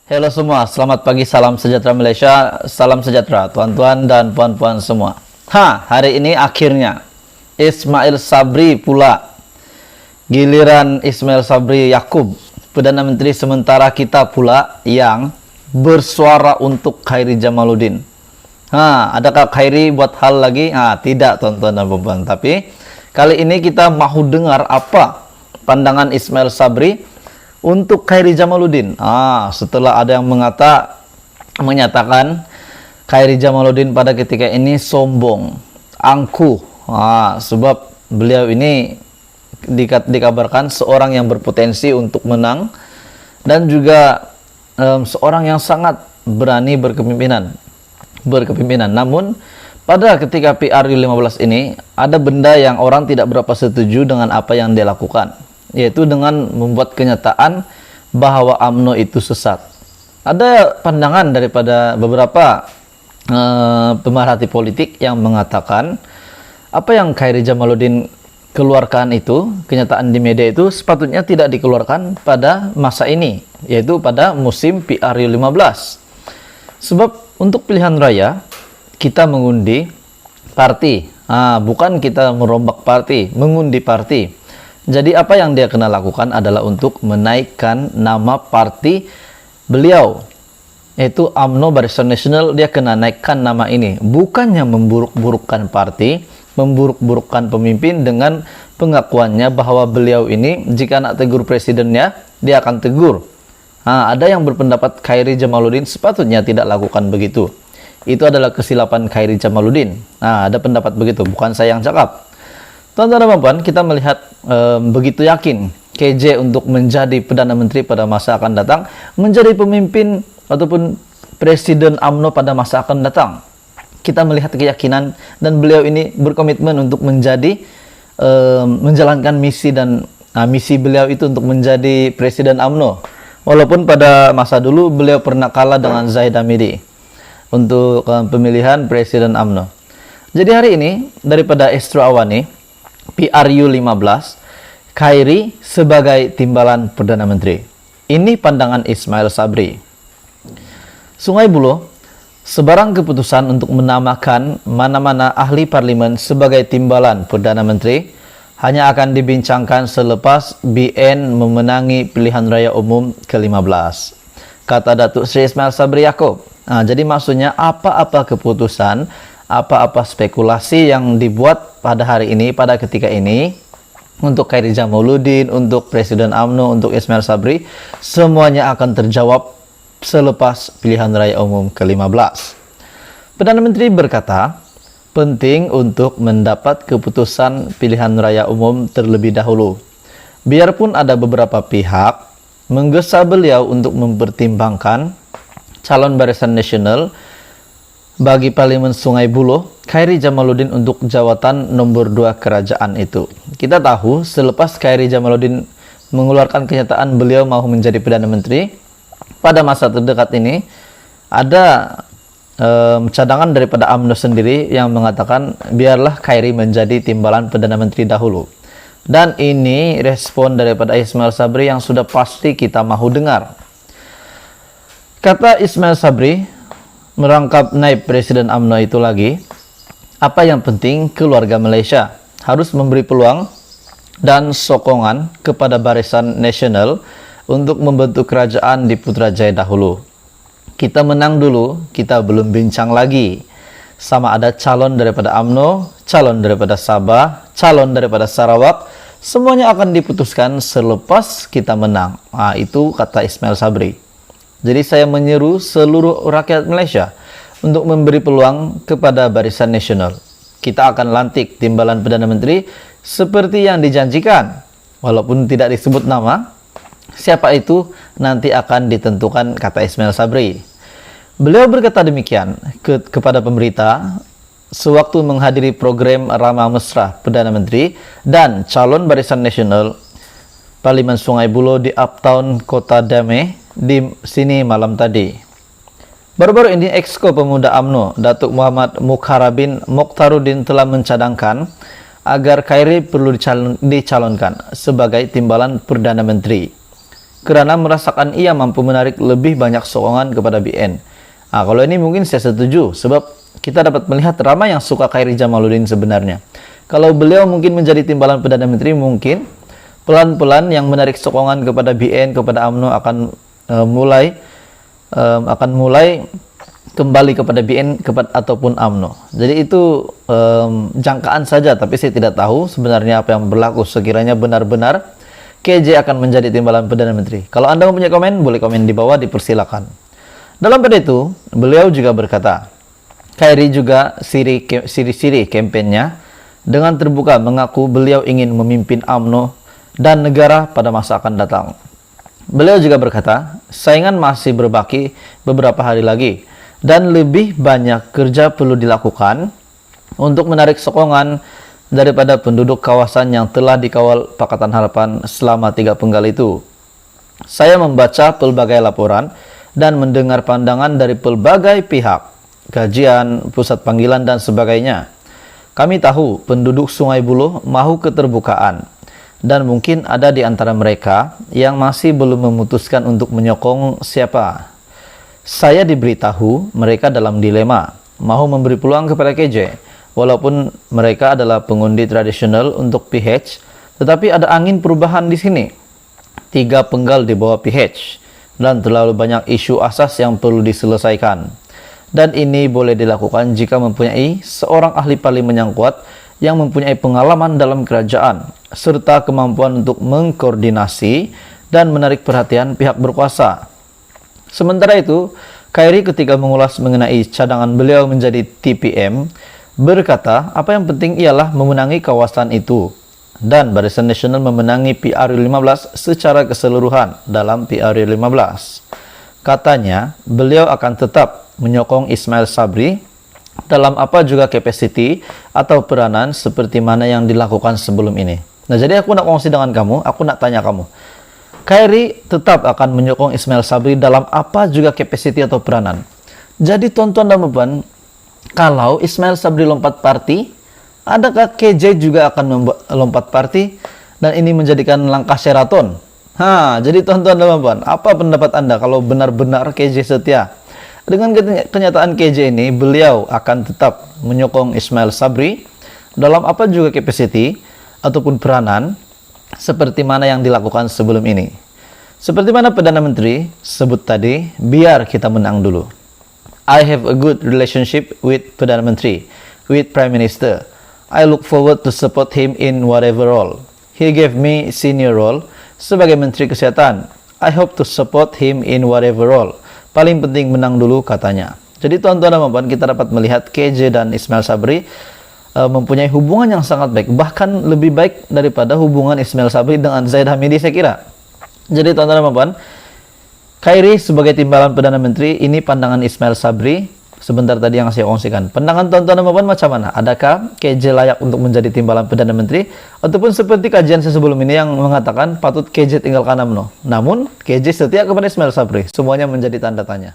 Halo semua, selamat pagi, salam sejahtera Malaysia, salam sejahtera tuan-tuan dan puan-puan semua. Hari ini akhirnya Ismail Sabri pula. Giliran Ismail Sabri Yaakob, Perdana Menteri sementara kita pula yang bersuara untuk Khairy Jamaluddin. Adakah Khairy buat hal lagi? Tidak tuan-tuan dan puan-puan. Tapi kali ini kita mahu dengar apa pandangan Ismail Sabri untuk Khairy Jamaluddin. Setelah ada yang menyatakan Khairy Jamaluddin pada ketika ini sombong, angkuh, sebab beliau ini dikabarkan seorang yang berpotensi untuk menang dan juga seorang yang sangat berani berkepimpinan. Namun pada ketika PRU15 ini ada benda yang orang tidak berapa setuju dengan apa yang dia lakukan, yaitu dengan membuat kenyataan bahwa UMNO itu sesat. Ada pandangan daripada beberapa pemerhati politik yang mengatakan apa yang Khairy Jamaluddin keluarkan itu, kenyataan di media itu sepatutnya tidak dikeluarkan pada masa ini, yaitu pada musim PRU15. Sebab untuk pilihan raya kita mengundi parti, bukan kita merombak parti, mengundi parti. Jadi apa yang dia kena lakukan adalah untuk menaikkan nama parti beliau, yaitu UMNO Barisan Nasional. Dia kena naikkan nama ini, bukannya memburuk-burukkan parti, memburuk-burukkan pemimpin dengan pengakuannya bahwa beliau ini jika nak tegur presidennya, dia akan tegur. Ada yang berpendapat Khairy Jamaluddin sepatutnya tidak lakukan begitu. Itu adalah kesilapan Khairy Jamaluddin. Ada pendapat begitu, bukan saya yang cakap. Tuan-tuan dan puan, kita melihat begitu yakin KJ untuk menjadi Perdana Menteri pada masa akan datang, menjadi pemimpin ataupun Presiden UMNO pada masa akan datang. Kita melihat keyakinan dan beliau ini berkomitmen untuk menjadi menjalankan misi dan misi beliau itu untuk menjadi Presiden UMNO. Walaupun pada masa dulu beliau pernah kalah dengan Zahid Hamidi untuk pemilihan Presiden UMNO. Jadi hari ini daripada Astro Awani PRU15, Khairy sebagai timbalan Perdana Menteri. Ini pandangan Ismail Sabri. Sungai Buloh, sebarang keputusan untuk menamakan mana-mana ahli parlimen sebagai timbalan Perdana Menteri hanya akan dibincangkan selepas BN memenangi pilihan raya umum ke-15. Kata Datuk Seri Ismail Sabri Yaakob. Jadi maksudnya apa-apa keputusan, apa-apa spekulasi yang dibuat pada hari ini, pada ketika ini, untuk Khairy Jamaluddin, untuk Presiden UMNO, untuk Ismail Sabri, semuanya akan terjawab selepas pilihan raya umum ke-15. Perdana Menteri berkata, penting untuk mendapat keputusan pilihan raya umum terlebih dahulu. Biarpun ada beberapa pihak menggesa beliau untuk mempertimbangkan calon Barisan Nasional bagi Parlimen Sungai Buloh, Khairy Jamaluddin untuk jawatan nomor 2 kerajaan itu. Kita tahu selepas Khairy Jamaluddin mengeluarkan kenyataan beliau mau menjadi Perdana Menteri, pada masa terdekat ini ada cadangan daripada UMNO sendiri yang mengatakan biarlah Khairy menjadi timbalan Perdana Menteri dahulu. Dan ini respon daripada Ismail Sabri yang sudah pasti kita mahu dengar. Kata Ismail Sabri, merangkap naib Presiden UMNO itu lagi, apa yang penting keluarga Malaysia harus memberi peluang dan sokongan kepada Barisan Nasional untuk membentuk kerajaan di Putrajaya dahulu. Kita menang dulu, kita belum bincang lagi. Sama ada calon daripada UMNO, calon daripada Sabah, calon daripada Sarawak, semuanya akan diputuskan selepas kita menang. Itu kata Ismail Sabri. Jadi saya menyeru seluruh rakyat Malaysia untuk memberi peluang kepada Barisan Nasional. Kita akan lantik timbalan Perdana Menteri seperti yang dijanjikan. Walaupun tidak disebut nama, siapa itu nanti akan ditentukan, kata Ismail Sabri. Beliau berkata demikian kepada pemberita sewaktu menghadiri program Ramah Mesra Perdana Menteri dan calon Barisan Nasional Parlimen Sungai Buloh di Uptown Kota Damai di sini malam tadi. Baru-baru ini Exco Pemuda UMNO Datuk Muhammad Mukharabin Mokhtaruddin telah mencadangkan agar Khairy perlu dicalonkan sebagai timbalan Perdana Menteri. karena merasakan ia mampu menarik lebih banyak sokongan kepada BN. Nah, kalau ini mungkin saya setuju, sebab kita dapat melihat ramai yang suka Khairy Jamaluddin sebenarnya. Kalau beliau mungkin menjadi timbalan Perdana Menteri, mungkin pelan-pelan yang menarik sokongan kepada BN, kepada UMNO akan mulai kembali kepada BN ataupun UMNO. Jadi itu jangkaan saja, tapi saya tidak tahu sebenarnya apa yang berlaku sekiranya benar-benar KJ akan menjadi timbalan Perdana Menteri. Kalau Anda mempunyai komen, boleh komen di bawah, dipersilakan. Dalam pada itu, beliau juga berkata, Khairy juga siri-siri kampanyenya dengan terbuka mengaku beliau ingin memimpin UMNO dan negara pada masa akan datang. Beliau juga berkata, saingan masih berbaki beberapa hari lagi dan lebih banyak kerja perlu dilakukan untuk menarik sokongan daripada penduduk kawasan yang telah dikawal Pakatan Harapan selama 3 penggal itu. Saya membaca pelbagai laporan dan mendengar pandangan dari pelbagai pihak, kajian, pusat panggilan dan sebagainya. Kami tahu penduduk Sungai Buloh mahu keterbukaan dan mungkin ada di antara mereka yang masih belum memutuskan untuk menyokong siapa. Saya diberitahu mereka dalam dilema, mahu memberi peluang kepada KJ. Walaupun mereka adalah pengundi tradisional untuk PH, tetapi ada angin perubahan di sini. 3 penggal di bawah PH, dan terlalu banyak isu asas yang perlu diselesaikan. Dan ini boleh dilakukan jika mempunyai seorang ahli parlimen yang kuat, yang mempunyai pengalaman dalam kerajaan, serta kemampuan untuk mengkoordinasi dan menarik perhatian pihak berkuasa. Sementara itu, Khairy ketika mengulas mengenai cadangan beliau menjadi TPM, berkata apa yang penting ialah memenangi kawasan itu dan Barisan Nasional memenangi PRU15 secara keseluruhan dalam PRU15. Katanya beliau akan tetap menyokong Ismail Sabri dalam apa juga capacity atau peranan seperti mana yang dilakukan sebelum ini. Nah, jadi aku nak kongsi dengan kamu, aku nak tanya kamu, Khairy tetap akan menyokong Ismail Sabri dalam apa juga capacity atau peranan. Jadi tonton dan beban, kalau Ismail Sabri lompat parti, adakah KJ juga akan lompat parti dan ini menjadikan langkah Sheraton? Jadi tonton dan beban, apa pendapat Anda kalau benar-benar KJ setia? Dengan kenyataan KJ ini, beliau akan tetap menyokong Ismail Sabri dalam apa juga capacity ataupun peranan seperti mana yang dilakukan sebelum ini. Seperti mana Perdana Menteri sebut tadi, biar kita menang dulu. I have a good relationship with Perdana Menteri, with Prime Minister. I look forward to support him in whatever role. He gave me senior role sebagai Menteri Kesehatan. I hope to support him in whatever role. Paling penting menang dulu, katanya. Jadi tuan-tuan dan puan, kita dapat melihat KJ dan Ismail Sabri mempunyai hubungan yang sangat baik, bahkan lebih baik daripada hubungan Ismail Sabri dengan Zahid Hamidi, saya kira. Jadi tuan-tuan dan puan, Khairy sebagai timbalan Perdana Menteri, ini pandangan Ismail Sabri sebentar tadi yang saya kongsikan. Pandangan tuan-tuan dan puan macam mana? Adakah KJ layak untuk menjadi timbalan Perdana Menteri? Ataupun seperti kajian saya sebelum ini yang mengatakan patut KJ tinggalkan UMNO. Namun KJ setia kepada Ismail Sabri. Semuanya menjadi tanda tanya.